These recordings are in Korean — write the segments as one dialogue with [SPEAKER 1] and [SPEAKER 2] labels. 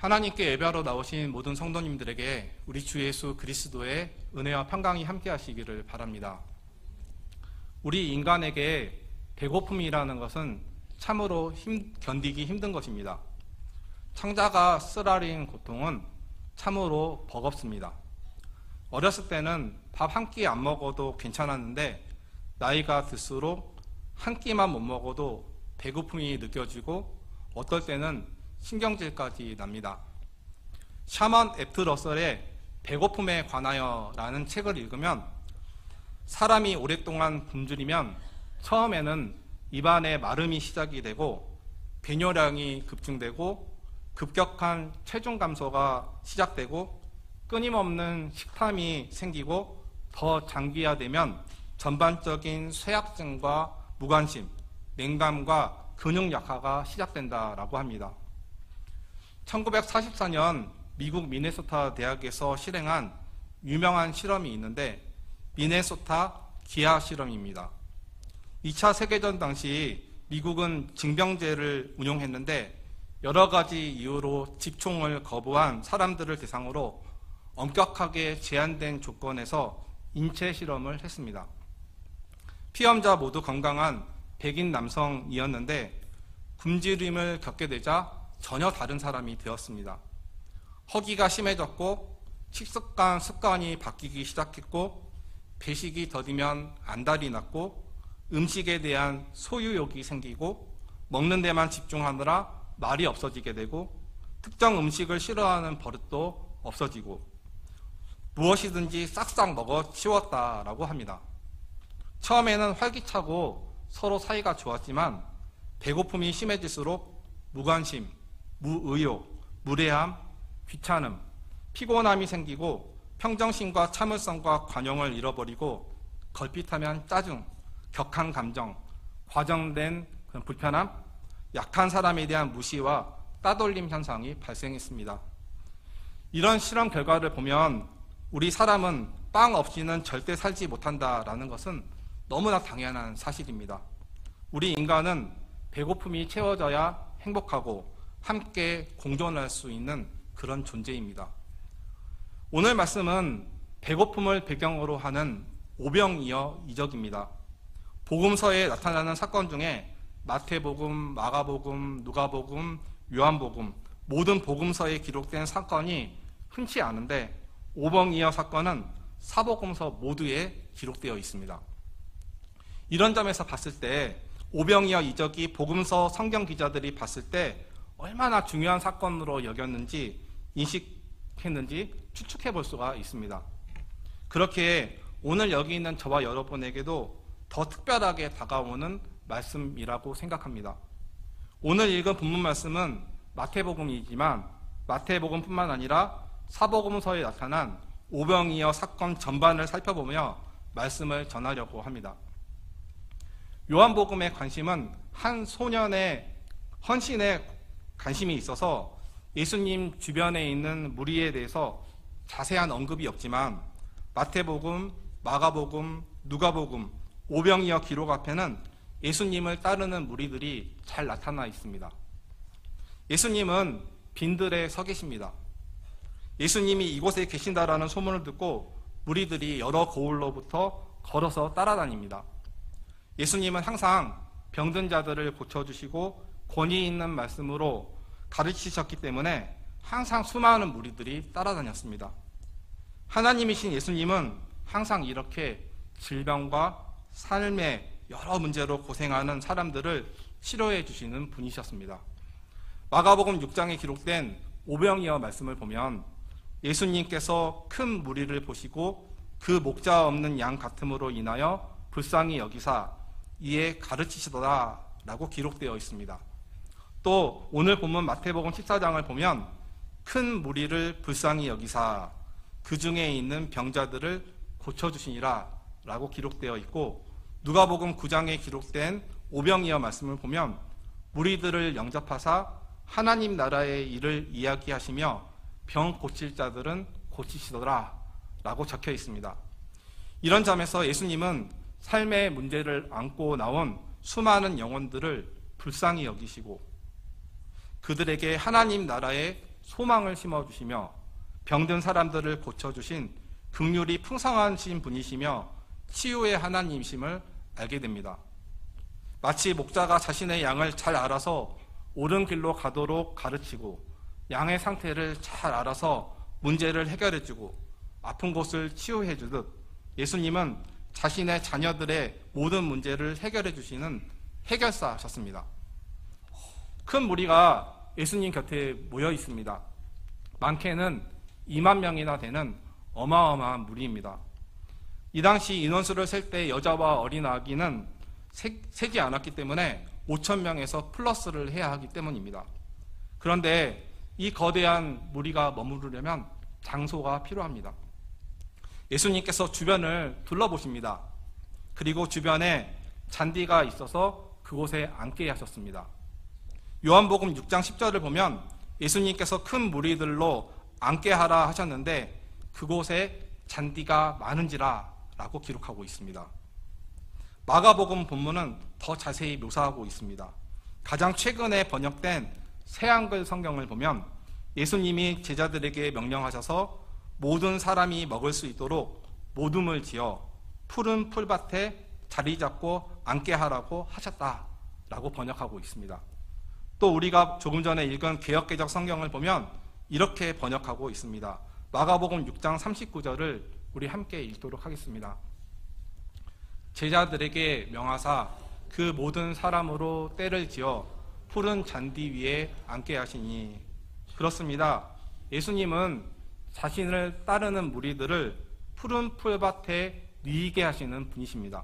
[SPEAKER 1] 하나님께 예배하러 나오신 모든 성도님들에게 우리 주 예수 그리스도의 은혜와 평강이 함께 하시기를 바랍니다. 우리 인간에게 배고픔이라는 것은 참으로 견디기 힘든 것입니다. 창자가 쓰라린 고통은 참으로 버겁습니다. 어렸을 때는 밥 한 끼 안 먹어도 괜찮았는데 나이가 들수록 한 끼만 못 먹어도 배고픔이 느껴지고 어떨 때는 신경질까지 납니다. 샤먼 에프 러셀의 배고픔에 관하여 라는 책을 읽으면 사람이 오랫동안 굶주리면 처음에는 입안에 마름이 시작이 되고 배뇨량이 급증되고 급격한 체중 감소가 시작되고 끊임없는 식탐이 생기고 더 장기화되면 전반적인 쇠약증과 무관심, 냉담과 근육 약화가 시작된다라고 합니다. 1944년 미국 미네소타 대학에서 실행한 유명한 실험이 있는데 미네소타 기아 실험입니다. 2차 세계전 당시 미국은 징병제를 운용했는데 여러 가지 이유로 집총을 거부한 사람들을 대상으로 엄격하게 제한된 조건에서 인체 실험을 했습니다. 피험자 모두 건강한 백인 남성이었는데 굶주림을 겪게 되자 전혀 다른 사람이 되었습니다. 허기가 심해졌고 식습관 습관이 바뀌기 시작했고 배식이 더디면 안달이 났고 음식에 대한 소유욕이 생기고 먹는 데만 집중하느라 말이 없어지게 되고 특정 음식을 싫어하는 버릇도 없어지고 무엇이든지 싹싹 먹어 치웠다라고 합니다. 처음에는 활기차고 서로 사이가 좋았지만 배고픔이 심해질수록 무관심, 무의욕, 무례함, 귀찮음, 피곤함이 생기고 평정심과 참을성과 관용을 잃어버리고 걸핏하면 짜증, 격한 감정, 과정된 불편함, 약한 사람에 대한 무시와 따돌림 현상이 발생했습니다. 이런 실험 결과를 보면 우리 사람은 빵 없이는 절대 살지 못한다라는 것은 너무나 당연한 사실입니다. 우리 인간은 배고픔이 채워져야 행복하고 함께 공존할 수 있는 그런 존재입니다. 오늘 말씀은 배고픔을 배경으로 하는 오병이어 이적입니다. 복음서에 나타나는 사건 중에 마태복음, 마가복음, 누가복음, 요한복음 모든 복음서에 기록된 사건이 흔치 않은데 오병이어 사건은 사복음서 모두에 기록되어 있습니다. 이런 점에서 봤을 때 오병이어 이적이 복음서 성경 기자들이 봤을 때 얼마나 중요한 사건으로 여겼는지 인식했는지 추측해 볼 수가 있습니다. 그렇게 오늘 여기 있는 저와 여러분에게도 더 특별하게 다가오는 말씀이라고 생각합니다. 오늘 읽은 본문 말씀은 마태복음이지만 마태복음뿐만 아니라 사복음서에 나타난 오병이어 사건 전반을 살펴보며 말씀을 전하려고 합니다. 요한복음의 관심은 한 소년의 헌신에 관심이 있어서 예수님 주변에 있는 무리에 대해서 자세한 언급이 없지만 마태복음, 마가복음, 누가복음, 오병이어 기록 앞에는 예수님을 따르는 무리들이 잘 나타나 있습니다. 예수님은 빈들에 서 계십니다. 예수님이 이곳에 계신다라는 소문을 듣고 무리들이 여러 고을로부터 걸어서 따라다닙니다. 예수님은 항상 병든 자들을 고쳐주시고 권위 있는 말씀으로 가르치셨기 때문에 항상 수많은 무리들이 따라다녔습니다. 하나님이신 예수님은 항상 이렇게 질병과 삶의 여러 문제로 고생하는 사람들을 치료해 주시는 분이셨습니다. 마가복음 6장에 기록된 오병이어 말씀을 보면 예수님께서 큰 무리를 보시고 그 목자 없는 양 같음으로 인하여 불쌍히 여기사 이에 가르치시더라 라고 기록되어 있습니다. 또 오늘 본문 마태복음 14장을 보면 큰 무리를 불쌍히 여기사 그 중에 있는 병자들을 고쳐주시니라 라고 기록되어 있고 누가복음 9장에 기록된 오병이어 말씀을 보면 무리들을 영접하사 하나님 나라의 일을 이야기하시며 병 고칠 자들은 고치시더라 라고 적혀 있습니다. 이런 점에서 예수님은 삶의 문제를 안고 나온 수많은 영혼들을 불쌍히 여기시고 그들에게 하나님 나라의 소망을 심어주시며 병든 사람들을 고쳐주신 긍휼이 풍성하신 분이시며 치유의 하나님이심을 알게 됩니다. 마치 목자가 자신의 양을 잘 알아서 옳은 길로 가도록 가르치고 양의 상태를 잘 알아서 문제를 해결해주고 아픈 곳을 치유해주듯 예수님은 자신의 자녀들의 모든 문제를 해결해주시는 해결사셨습니다. 큰 무리가 예수님 곁에 모여 있습니다. 많게는 2만 명이나 되는 어마어마한 무리입니다. 이 당시 인원수를 셀 때 여자와 어린 아기는 세지 않았기 때문에 5천 명에서 플러스를 해야 하기 때문입니다. 그런데 이 거대한 무리가 머무르려면 장소가 필요합니다. 예수님께서 주변을 둘러보십니다. 그리고 주변에 잔디가 있어서 그곳에 앉게 하셨습니다. 요한복음 6장 10절을 보면 예수님께서 큰 무리들로 앉게 하라 하셨는데 그곳에 잔디가 많은지라 라고 기록하고 있습니다. 마가복음 본문은 더 자세히 묘사하고 있습니다. 가장 최근에 번역된 새한글 성경을 보면 예수님이 제자들에게 명령하셔서 모든 사람이 먹을 수 있도록 모둠을 지어 푸른 풀밭에 자리 잡고 앉게 하라고 하셨다라고 번역하고 있습니다. 또 우리가 조금 전에 읽은 개역개적 성경을 보면 이렇게 번역하고 있습니다. 마가복음 6장 39절을 우리 함께 읽도록 하겠습니다. 제자들에게 명하사 그 모든 사람으로 때를 지어 푸른 잔디 위에 앉게 하시니. 그렇습니다. 예수님은 자신을 따르는 무리들을 푸른 풀밭에 누이게 하시는 분이십니다.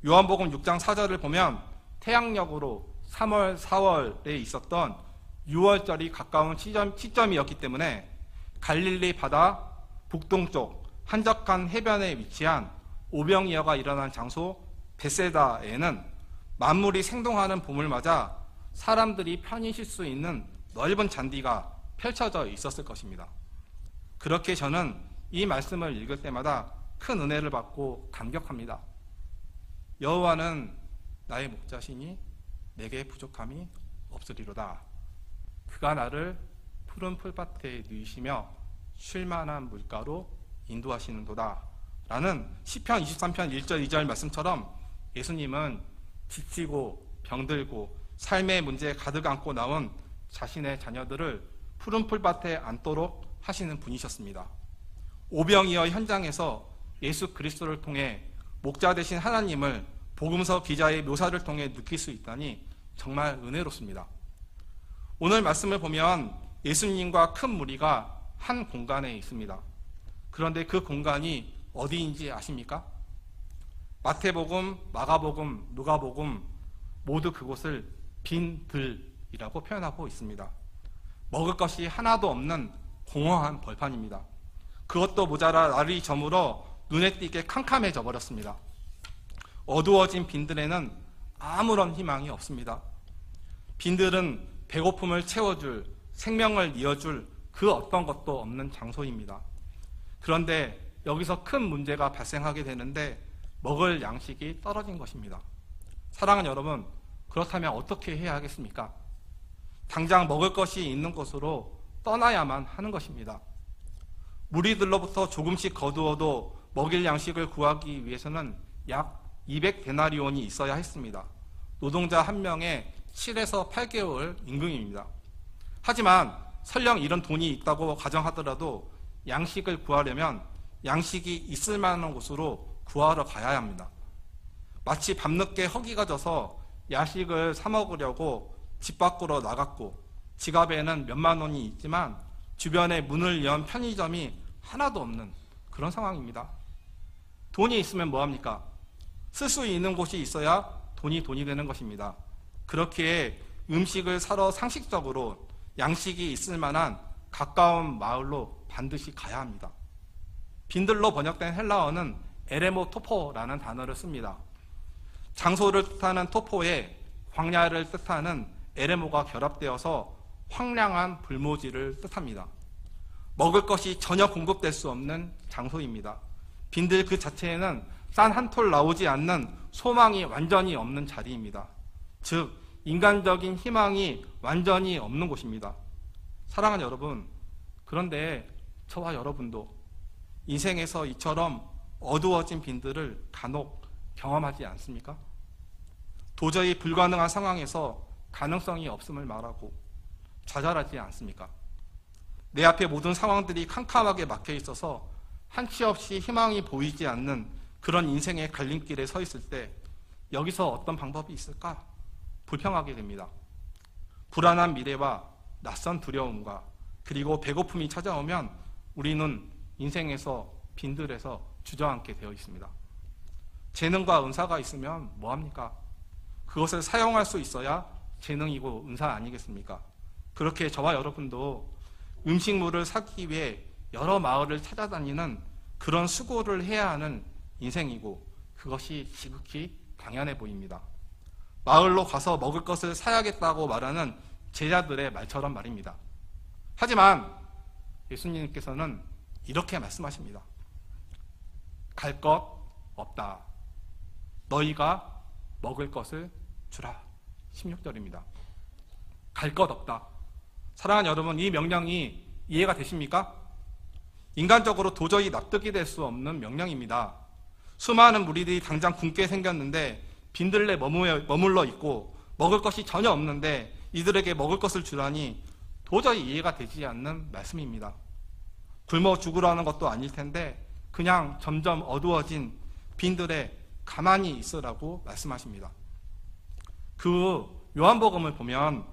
[SPEAKER 1] 요한복음 6장 4절을 보면 태양력으로 3월, 4월에 있었던 6월절이 가까운 시점이었기 때문에 갈릴리 바다 북동쪽 한적한 해변에 위치한 오병이어가 일어난 장소 베세다에는 만물이 생동하는 봄을 맞아 사람들이 편히 쉴 수 있는 넓은 잔디가 펼쳐져 있었을 것입니다. 그렇게 저는 이 말씀을 읽을 때마다 큰 은혜를 받고 감격합니다. 여호와는 나의 목자시니 내게 부족함이 없으리로다. 그가 나를 푸른 풀밭에 누이시며 쉴만한 물가로 인도하시는도다 라는 시편 23편 1절 2절 말씀처럼 예수님은 지치고 병들고 삶의 문제에 가득 안고 나온 자신의 자녀들을 푸른 풀밭에 앉도록 하시는 분이셨습니다. 오병이어 현장에서 예수 그리스도를 통해 목자 되신 하나님을 복음서 기자의 묘사를 통해 느낄 수 있다니 정말 은혜롭습니다. 오늘 말씀을 보면 예수님과 큰 무리가 한 공간에 있습니다. 그런데 그 공간이 어디인지 아십니까? 마태복음, 마가복음, 누가복음 모두 그곳을 빈 들이라고 표현하고 있습니다. 먹을 것이 하나도 없는 공허한 벌판입니다. 그것도 모자라 날이 저물어 눈에 띄게 캄캄해져 버렸습니다. 어두워진 빈들에는 아무런 희망이 없습니다. 빈들은 배고픔을 채워줄, 생명을 이어줄 그 어떤 것도 없는 장소입니다. 그런데 여기서 큰 문제가 발생하게 되는데 먹을 양식이 떨어진 것입니다. 사랑하는 여러분, 그렇다면 어떻게 해야 하겠습니까? 당장 먹을 것이 있는 곳으로 떠나야만 하는 것입니다. 무리들로부터 조금씩 거두어도 먹일 양식을 구하기 위해서는 약 200데나리온이 있어야 했습니다. 노동자 한 명에 7에서 8개월 임금입니다. 하지만 설령 이런 돈이 있다고 가정하더라도 양식을 구하려면 양식이 있을 만한 곳으로 구하러 가야 합니다. 마치 밤늦게 허기가 져서 야식을 사 먹으려고 집 밖으로 나갔고 지갑에는 몇만 원이 있지만 주변에 문을 연 편의점이 하나도 없는 그런 상황입니다. 돈이 있으면 뭐합니까? 쓸 수 있는 곳이 있어야 돈이 되는 것입니다. 그렇기에 음식을 사러 상식적으로 양식이 있을 만한 가까운 마을로 반드시 가야 합니다. 빈들로 번역된 헬라어는 에레모토포라는 단어를 씁니다. 장소를 뜻하는 토포에 광야를 뜻하는 에레모가 결합되어서 황량한 불모지를 뜻합니다. 먹을 것이 전혀 공급될 수 없는 장소입니다. 빈들 그 자체에는 쌀 한 톨 나오지 않는 소망이 완전히 없는 자리입니다. 즉 인간적인 희망이 완전히 없는 곳입니다. 사랑하는 여러분, 그런데 저와 여러분도 인생에서 이처럼 어두워진 빈들을 간혹 경험하지 않습니까? 도저히 불가능한 상황에서 가능성이 없음을 말하고 좌절하지 않습니까? 내 앞에 모든 상황들이 캄캄하게 막혀 있어서 한치 없이 희망이 보이지 않는 그런 인생의 갈림길에 서 있을 때 여기서 어떤 방법이 있을까? 불평하게 됩니다. 불안한 미래와 낯선 두려움과 그리고 배고픔이 찾아오면 우리는 인생에서 빈들에서 주저앉게 되어 있습니다. 재능과 은사가 있으면 뭐합니까? 그것을 사용할 수 있어야 재능이고 은사 아니겠습니까? 그렇게 저와 여러분도 음식물을 사기 위해 여러 마을을 찾아다니는 그런 수고를 해야 하는 인생이고 그것이 지극히 당연해 보입니다. 마을로 가서 먹을 것을 사야겠다고 말하는 제자들의 말처럼 말입니다. 하지만 예수님께서는 이렇게 말씀하십니다. 갈 것 없다. 너희가 먹을 것을 주라. 16절입니다. 갈 것 없다. 사랑하는 여러분, 이 명령이 이해가 되십니까? 인간적으로 도저히 납득이 될 수 없는 명령입니다. 수많은 무리들이 당장 굶게 생겼는데 빈들레 머물러 있고 먹을 것이 전혀 없는데 이들에게 먹을 것을 주라니 도저히 이해가 되지 않는 말씀입니다. 굶어 죽으라는 것도 아닐 텐데 그냥 점점 어두워진 빈들에 가만히 있으라고 말씀하십니다. 그 요한복음을 보면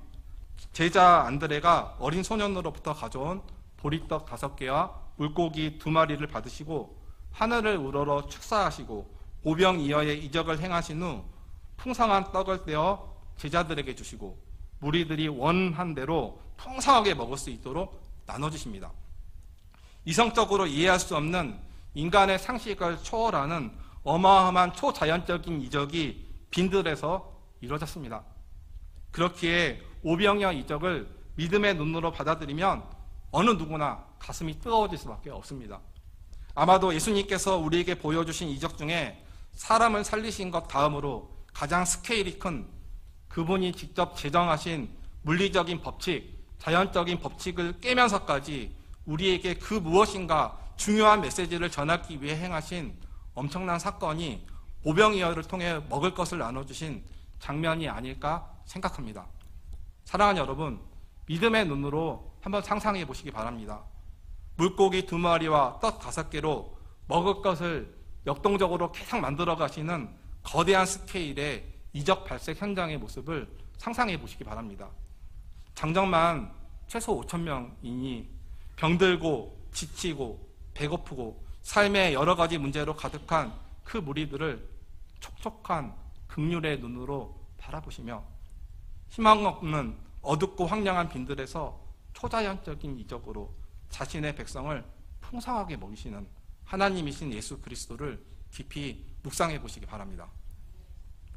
[SPEAKER 1] 제자 안드레가 어린 소년으로부터 가져온 보리떡 5개와 물고기 2마리를 받으시고 하늘을 우러러 축사하시고 오병이어의 이적을 행하신 후 풍성한 떡을 떼어 제자들에게 주시고 무리들이 원한 대로 풍성하게 먹을 수 있도록 나눠주십니다. 이성적으로 이해할 수 없는 인간의 상식을 초월하는 어마어마한 초자연적인 이적이 빈들에서 이루어졌습니다. 그렇기에 오병이어 이적을 믿음의 눈으로 받아들이면 어느 누구나 가슴이 뜨거워질 수밖에 없습니다. 아마도 예수님께서 우리에게 보여주신 이적 중에 사람을 살리신 것 다음으로 가장 스케일이 큰 그분이 직접 제정하신 물리적인 법칙, 자연적인 법칙을 깨면서까지 우리에게 그 무엇인가 중요한 메시지를 전하기 위해 행하신 엄청난 사건이 오병이어를 통해 먹을 것을 나눠주신 장면이 아닐까 생각합니다. 사랑하는 여러분, 믿음의 눈으로 한번 상상해 보시기 바랍니다. 물고기 2마리와 떡 5개로 먹을 것을 역동적으로 계속 만들어 가시는 거대한 스케일의 이적 발생 현장의 모습을 상상해 보시기 바랍니다. 장정만 최소 5,000명이니 병들고 지치고 배고프고 삶의 여러 가지 문제로 가득한 그 무리들을 촉촉한 긍휼의 눈으로 바라보시며 희망 없는 어둡고 황량한 빈들에서 초자연적인 이적으로 자신의 백성을 풍성하게 먹이시는 하나님이신 예수 그리스도를 깊이 묵상해 보시기 바랍니다.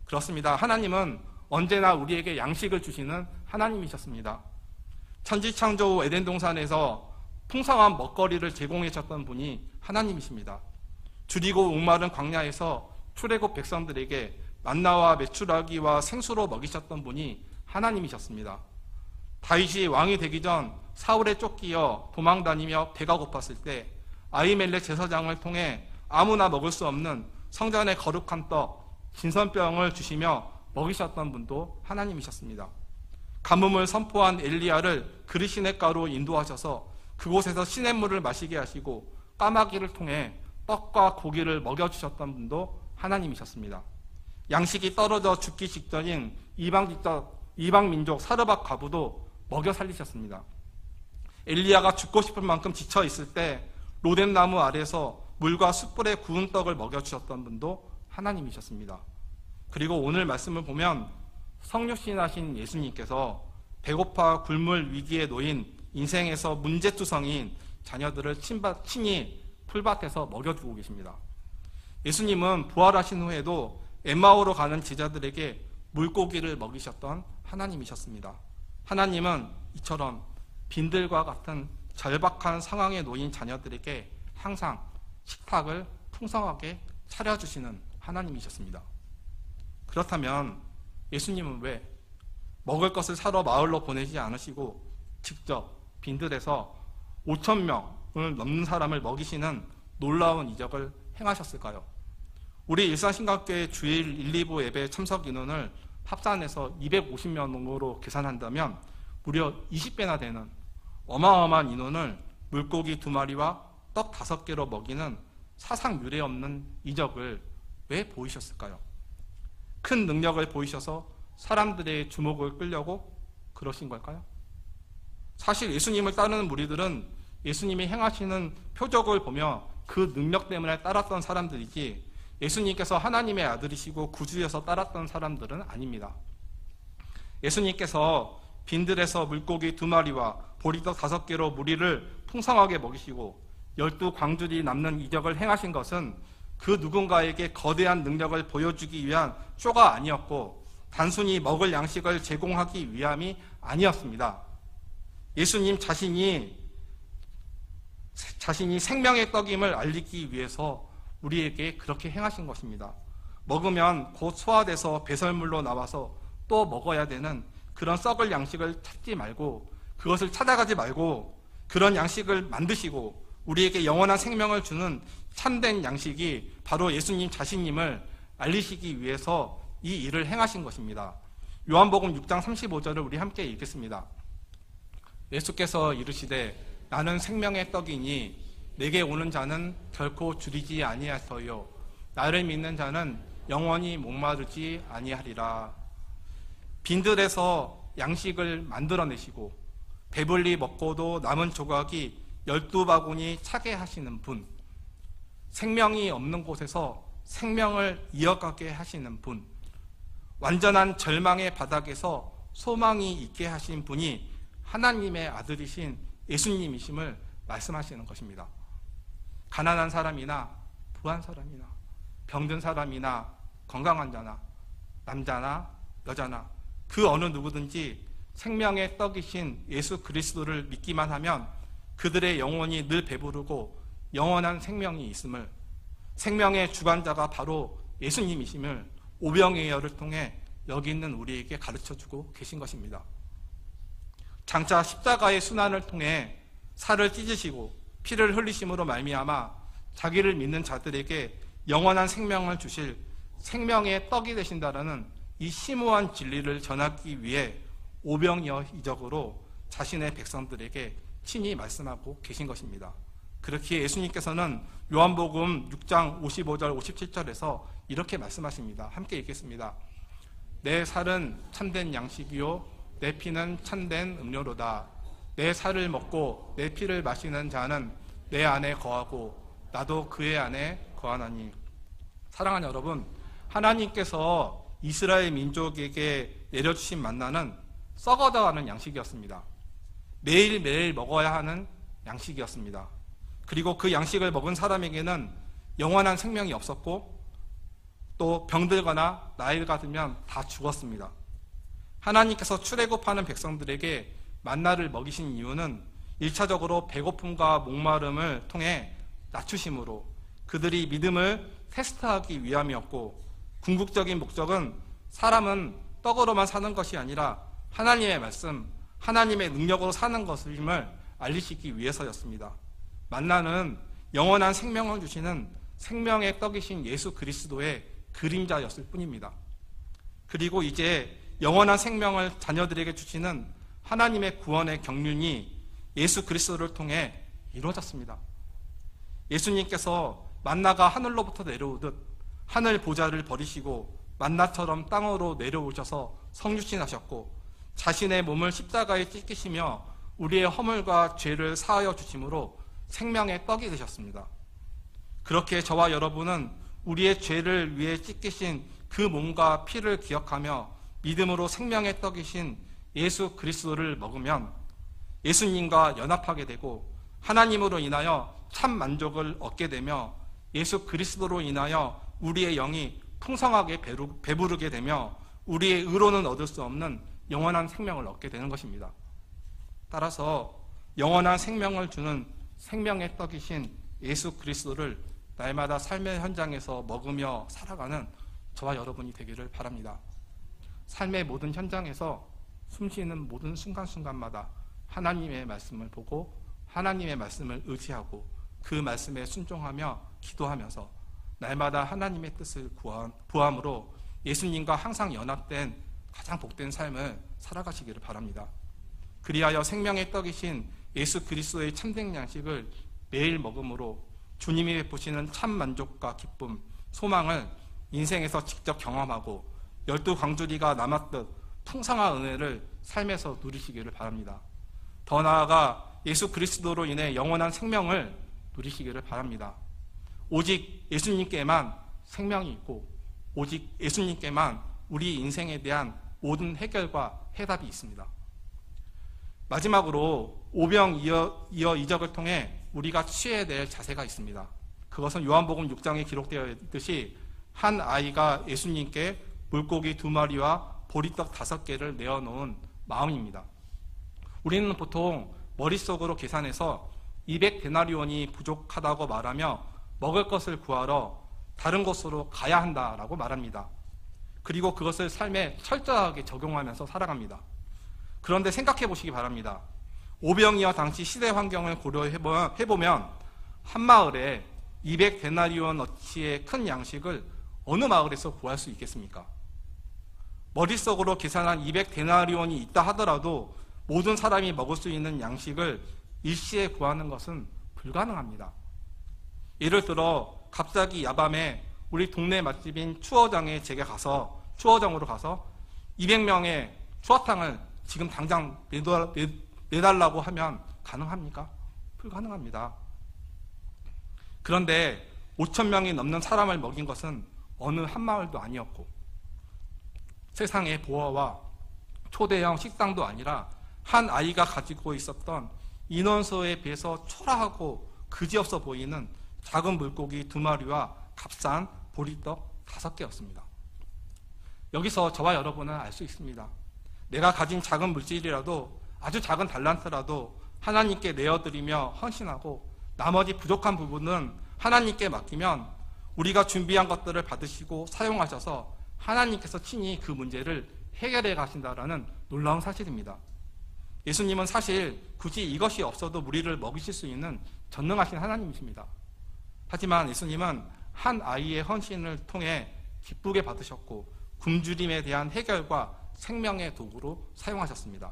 [SPEAKER 1] 그렇습니다. 하나님은 언제나 우리에게 양식을 주시는 하나님이셨습니다. 천지창조 후 에덴 동산에서 풍성한 먹거리를 제공해 줬던 분이 하나님이십니다. 줄이고 목마른 광야에서 출애굽 백성들에게 만나와 메추라기와 생수로 먹이셨던 분이 하나님이셨습니다. 다윗이 왕이 되기 전 사울에 쫓기어 도망다니며 배가 고팠을 때 아히멜렉 제사장을 통해 아무나 먹을 수 없는 성전의 거룩한 떡 진선병을 주시며 먹이셨던 분도 하나님이셨습니다. 가뭄을 선포한 엘리야를 그리시냇가로 인도하셔서 그곳에서 시냇물을 마시게 하시고 까마귀를 통해 떡과 고기를 먹여주셨던 분도 하나님이셨습니다. 양식이 떨어져 죽기 직전인 이방민족 사르밧 과부도 먹여 살리셨습니다. 엘리야가 죽고 싶을 만큼 지쳐 있을 때 로뎀나무 아래서 물과 숯불에 구운 떡을 먹여주셨던 분도 하나님이셨습니다. 그리고 오늘 말씀을 보면 성육신하신 예수님께서 배고파 굶을 위기에 놓인 인생에서 문제투성인 자녀들을 친히 풀밭에서 먹여주고 계십니다. 예수님은 부활하신 후에도 엠마오로 가는 제자들에게 물고기를 먹이셨던 하나님이셨습니다. 하나님은 이처럼 빈들과 같은 절박한 상황에 놓인 자녀들에게 항상 식탁을 풍성하게 차려주시는 하나님이셨습니다. 그렇다면 예수님은 왜 먹을 것을 사러 마을로 보내지 않으시고 직접 빈들에서 5천 명을 넘는 사람을 먹이시는 놀라운 이적을 행하셨을까요? 우리 일산신각교회 주일 1, 2부 예배 참석 인원을 합산해서 250명으로 계산한다면 무려 20배나 되는 어마어마한 인원을 물고기 2마리와 떡 5개로 먹이는 사상 유례 없는 이적을 왜 보이셨을까요? 큰 능력을 보이셔서 사람들의 주목을 끌려고 그러신 걸까요? 사실 예수님을 따르는 무리들은 예수님이 행하시는 표적을 보며 그 능력 때문에 따랐던 사람들이지 예수님께서 하나님의 아들이시고 구주여서 따랐던 사람들은 아닙니다. 예수님께서 빈들에서 물고기 2마리와 보리떡 5개로 무리를 풍성하게 먹이시고 12광줄이 남는 이적을 행하신 것은 그 누군가에게 거대한 능력을 보여주기 위한 쇼가 아니었고 단순히 먹을 양식을 제공하기 위함이 아니었습니다. 예수님 자신이 생명의 떡임을 알리기 위해서 우리에게 그렇게 행하신 것입니다. 먹으면 곧 소화돼서 배설물로 나와서 또 먹어야 되는 그런 썩을 양식을 찾지 말고 그것을 찾아가지 말고 그런 양식을 만드시고 우리에게 영원한 생명을 주는 참된 양식이 바로 예수님 자신임을 알리시기 위해서 이 일을 행하신 것입니다. 요한복음 6장 35절을 우리 함께 읽겠습니다. 예수께서 이르시되 나는 생명의 떡이니 내게 오는 자는 결코 줄이지 아니하여요 나를 믿는 자는 영원히 목마르지 아니하리라. 빈들에서 양식을 만들어내시고 배불리 먹고도 남은 조각이 12바구니 차게 하시는 분, 생명이 없는 곳에서 생명을 이어가게 하시는 분, 완전한 절망의 바닥에서 소망이 있게 하신 분이 하나님의 아들이신 예수님이심을 말씀하시는 것입니다. 가난한 사람이나 부한 사람이나 병든 사람이나 건강한 자나 남자나 여자나 그 어느 누구든지 생명의 떡이신 예수 그리스도를 믿기만 하면 그들의 영혼이 늘 배부르고 영원한 생명이 있음을, 생명의 주관자가 바로 예수님이심을 오병이어를 통해 여기 있는 우리에게 가르쳐주고 계신 것입니다. 장차 십자가의 순환을 통해 살을 찢으시고 피를 흘리심으로 말미암아 자기를 믿는 자들에게 영원한 생명을 주실 생명의 떡이 되신다라는 이 심오한 진리를 전하기 위해 오병이어 이적으로 자신의 백성들에게 친히 말씀하고 계신 것입니다. 그렇기에 예수님께서는 요한복음 6장 55절 57절에서 이렇게 말씀하십니다. 함께 읽겠습니다. 내 살은 참된 양식이요 내 피는 참된 음료로다. 내 살을 먹고 내 피를 마시는 자는 내 안에 거하고 나도 그의 안에 거하나니. 사랑하는 여러분, 하나님께서 이스라엘 민족에게 내려주신 만나는 썩어가는 양식이었습니다. 매일매일 먹어야 하는 양식이었습니다. 그리고 그 양식을 먹은 사람에게는 영원한 생명이 없었고 또 병들거나 나이가 들면 다 죽었습니다. 하나님께서 출애굽하는 백성들에게 만나를 먹이신 이유는 1차적으로 배고픔과 목마름을 통해 낮추심으로 그들이 믿음을 테스트하기 위함이었고, 궁극적인 목적은 사람은 떡으로만 사는 것이 아니라 하나님의 말씀, 하나님의 능력으로 사는 것임을 알리시기 위해서였습니다. 만나는 영원한 생명을 주시는 생명의 떡이신 예수 그리스도의 그림자였을 뿐입니다. 그리고 이제 영원한 생명을 자녀들에게 주시는 하나님의 구원의 경륜이 예수 그리스도를 통해 이루어졌습니다. 예수님께서 만나가 하늘로부터 내려오듯 하늘 보좌를 버리시고 만나처럼 땅으로 내려오셔서 성육신하셨고 자신의 몸을 십자가에 찢기시며 우리의 허물과 죄를 사하여 주심으로 생명의 떡이 되셨습니다. 그렇게 저와 여러분은 우리의 죄를 위해 찢기신 그 몸과 피를 기억하며 믿음으로 생명의 떡이신 예수 그리스도를 먹으면 예수님과 연합하게 되고 하나님으로 인하여 참 만족을 얻게 되며 예수 그리스도로 인하여 우리의 영이 풍성하게 배부르게 되며 우리의 의로는 얻을 수 없는 영원한 생명을 얻게 되는 것입니다. 따라서 영원한 생명을 주는 생명의 떡이신 예수 그리스도를 날마다 삶의 현장에서 먹으며 살아가는 저와 여러분이 되기를 바랍니다. 삶의 모든 현장에서 숨쉬는 모든 순간순간마다 하나님의 말씀을 보고 하나님의 말씀을 의지하고 그 말씀에 순종하며 기도하면서 날마다 하나님의 뜻을 구함으로 예수님과 항상 연합된 가장 복된 삶을 살아가시기를 바랍니다. 그리하여 생명의 떡이신 예수 그리스도의 참된 양식을 매일 먹음으로 주님이 베푸시는 참 만족과 기쁨, 소망을 인생에서 직접 경험하고 12광주리가 남았듯 풍성한 은혜를 삶에서 누리시기를 바랍니다. 더 나아가 예수 그리스도로 인해 영원한 생명을 누리시기를 바랍니다. 오직 예수님께만 생명이 있고 오직 예수님께만 우리 인생에 대한 모든 해결과 해답이 있습니다. 마지막으로 오병이어 이적을 통해 우리가 취해야 될 자세가 있습니다. 그것은 요한복음 6장에 기록되어 있듯이 한 아이가 예수님께 물고기 2마리와 보리떡 5개를 내어놓은 마음입니다. 우리는 보통 머릿속으로 계산해서 200데나리온이 부족하다고 말하며 먹을 것을 구하러 다른 곳으로 가야 한다라고 말합니다. 그리고 그것을 삶에 철저하게 적용하면서 살아갑니다. 그런데 생각해 보시기 바랍니다. 오병이어 당시 시대 환경을 고려해보면 한 마을에 200데나리온어치의 큰 양식을 어느 마을에서 구할 수 있겠습니까? 머릿속으로 계산한 200데나리온이 있다 하더라도 모든 사람이 먹을 수 있는 양식을 일시에 구하는 것은 불가능합니다. 예를 들어 갑자기 야밤에 우리 동네 맛집인 추어정으로 가서 200명의 추어탕을 지금 당장 내달라고 하면 가능합니까? 불가능합니다. 그런데 5,000명이 넘는 사람을 먹인 것은 어느 한 마을도 아니었고 세상의 보화와 초대형 식당도 아니라 한 아이가 가지고 있었던 인원수에 비해서 초라하고 그지없어 보이는 작은 물고기 2마리와 값싼 보리떡 5개였습니다. 여기서 저와 여러분은 알 수 있습니다. 내가 가진 작은 물질이라도 아주 작은 달란트라도 하나님께 내어드리며 헌신하고 나머지 부족한 부분은 하나님께 맡기면 우리가 준비한 것들을 받으시고 사용하셔서 하나님께서 친히 그 문제를 해결해 가신다라는 놀라운 사실입니다. 예수님은 사실 굳이 이것이 없어도 우리를 먹이실 수 있는 전능하신 하나님이십니다. 하지만 예수님은 한 아이의 헌신을 통해 기쁘게 받으셨고 굶주림에 대한 해결과 생명의 도구로 사용하셨습니다.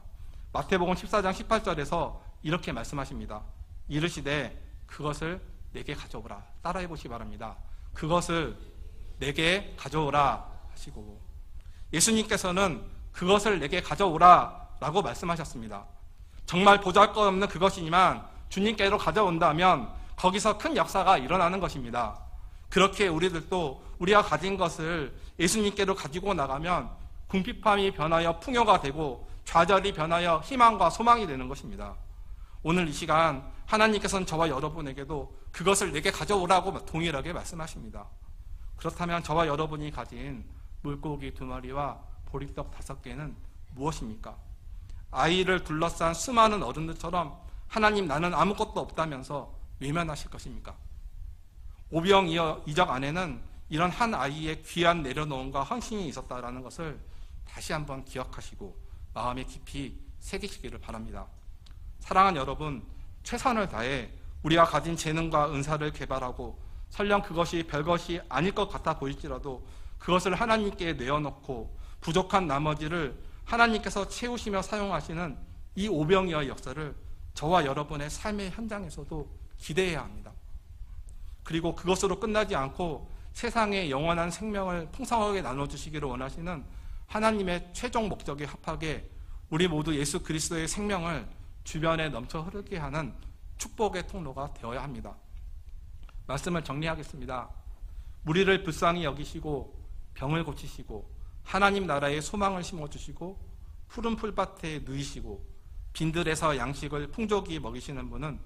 [SPEAKER 1] 마태복음 14장 18절에서 이렇게 말씀하십니다. 이르시되 그것을 내게 가져오라. 따라해 보시기 바랍니다. 그것을 내게 가져오라 하시고 예수님께서는 그것을 내게 가져오라 라고 말씀하셨습니다. 정말 보잘것없는 그것이지만 주님께로 가져온다면 거기서 큰 역사가 일어나는 것입니다. 그렇게 우리들도 우리가 가진 것을 예수님께로 가지고 나가면 궁핍함이 변하여 풍요가 되고 좌절이 변하여 희망과 소망이 되는 것입니다. 오늘 이 시간 하나님께서는 저와 여러분에게도 그것을 내게 가져오라고 동일하게 말씀하십니다. 그렇다면 저와 여러분이 가진 물고기 2마리와 보리떡 5개는 무엇입니까? 아이를 둘러싼 수많은 어른들처럼 하나님 나는 아무것도 없다면서 외면하실 것입니까? 오병이어 이적 안에는 이런 한 아이의 귀한 내려놓음과 헌신이 있었다는 것을 다시 한번 기억하시고 마음에 깊이 새기시기를 바랍니다. 사랑하는 여러분, 최선을 다해 우리가 가진 재능과 은사를 개발하고 설령 그것이 별것이 아닐 것 같아 보일지라도 그것을 하나님께 내어놓고 부족한 나머지를 하나님께서 채우시며 사용하시는 이 오병이어의 역사를 저와 여러분의 삶의 현장에서도 기대해야 합니다. 그리고 그것으로 끝나지 않고 세상의 영원한 생명을 풍성하게 나눠주시기를 원하시는 하나님의 최종 목적에 합하게 우리 모두 예수 그리스도의 생명을 주변에 넘쳐 흐르게 하는 축복의 통로가 되어야 합니다. 말씀을 정리하겠습니다. 무리를 불쌍히 여기시고 병을 고치시고 하나님 나라의 소망을 심어주시고 푸른 풀밭에 누이시고 빈들에서 양식을 풍족히 먹이시는 분은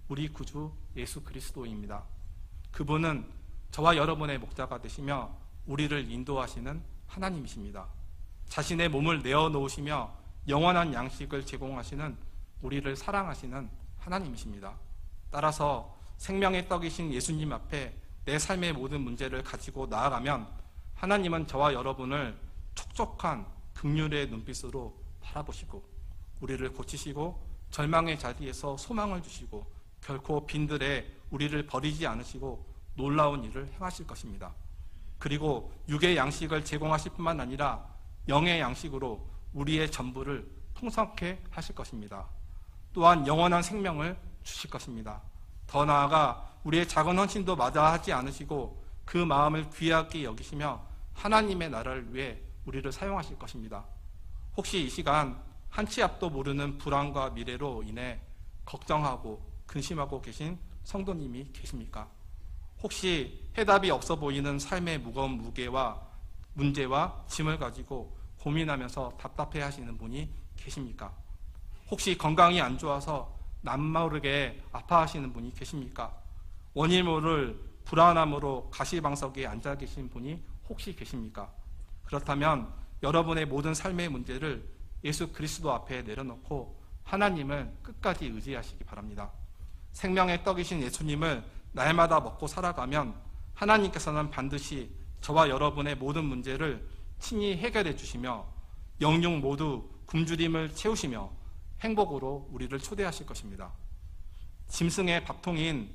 [SPEAKER 1] 우리 구주 예수 그리스도입니다. 그분은 저와 여러분의 목자가 되시며 우리를 인도하시는 하나님이십니다. 자신의 몸을 내어놓으시며 영원한 양식을 제공하시는 우리를 사랑하시는 하나님이십니다. 따라서 생명의 떡이신 예수님 앞에 내 삶의 모든 문제를 가지고 나아가면 하나님은 저와 여러분을 촉촉한 긍휼의 눈빛으로 바라보시고 우리를 고치시고 절망의 자리에서 소망을 주시고 결코 빈들에 우리를 버리지 않으시고 놀라운 일을 행하실 것입니다. 그리고 육의 양식을 제공하실 뿐만 아니라 영의 양식으로 우리의 전부를 풍성케 하실 것입니다. 또한 영원한 생명을 주실 것입니다. 더 나아가 우리의 작은 헌신도 마다하지 않으시고 그 마음을 귀하게 여기시며 하나님의 나라를 위해 우리를 사용하실 것입니다. 혹시 이 시간 한 치 앞도 모르는 불안과 미래로 인해 걱정하고 근심하고 계신 성도님이 계십니까? 혹시 해답이 없어 보이는 삶의 무거운 무게와 문제와 짐을 가지고 고민하면서 답답해 하시는 분이 계십니까? 혹시 건강이 안 좋아서 남모르게 아파하시는 분이 계십니까? 원인 모를 불안함으로 가시방석에 앉아 계신 분이 혹시 계십니까? 그렇다면 여러분의 모든 삶의 문제를 예수 그리스도 앞에 내려놓고 하나님을 끝까지 의지하시기 바랍니다. 생명의 떡이신 예수님을 날마다 먹고 살아가면 하나님께서는 반드시 저와 여러분의 모든 문제를 친히 해결해 주시며 영육 모두 굶주림을 채우시며 행복으로 우리를 초대하실 것입니다. 짐승의 밥통인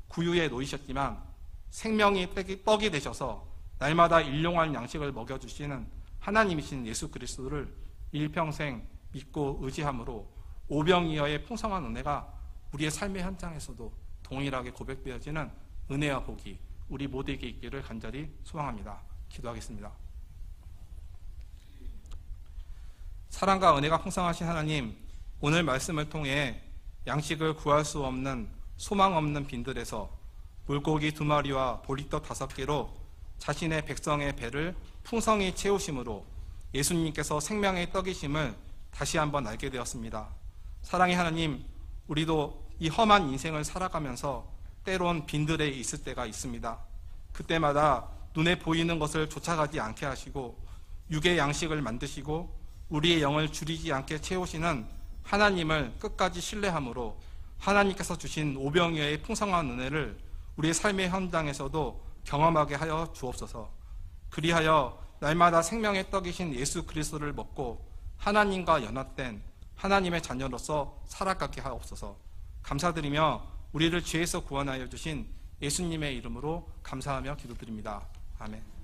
[SPEAKER 1] 구유에 놓이셨지만 생명이 떡이 되셔서 날마다 일용할 양식을 먹여주시는 하나님이신 예수 그리스도를 일평생 믿고 의지함으로 오병이어의 풍성한 은혜가 우리의 삶의 현장에서도 동일하게 고백되어지는 은혜와 복이 우리 모두에게 있기를 간절히 소망합니다. 기도하겠습니다. 사랑과 은혜가 풍성하신 하나님, 오늘 말씀을 통해 양식을 구할 수 없는 소망 없는 빈들에서 물고기 2마리와 보리떡 5개로 자신의 백성의 배를 풍성히 채우심으로 예수님께서 생명의 떡이심을 다시 한번 알게 되었습니다. 사랑의 하나님, 우리도 이 험한 인생을 살아가면서 때론 빈들에 있을 때가 있습니다. 그때마다 눈에 보이는 것을 쫓아가지 않게 하시고 육의 양식을 만드시고 우리의 영을 줄이지 않게 채우시는 하나님을 끝까지 신뢰함으로 하나님께서 주신 오병이어의 풍성한 은혜를 우리의 삶의 현장에서도 경험하게 하여 주옵소서. 그리하여 날마다 생명의 떡이신 예수 그리스도를 먹고 하나님과 연합된 하나님의 자녀로서 살아가게 하옵소서. 감사드리며 우리를 죄에서 구원하여 주신 예수님의 이름으로 감사하며 기도드립니다. 아멘.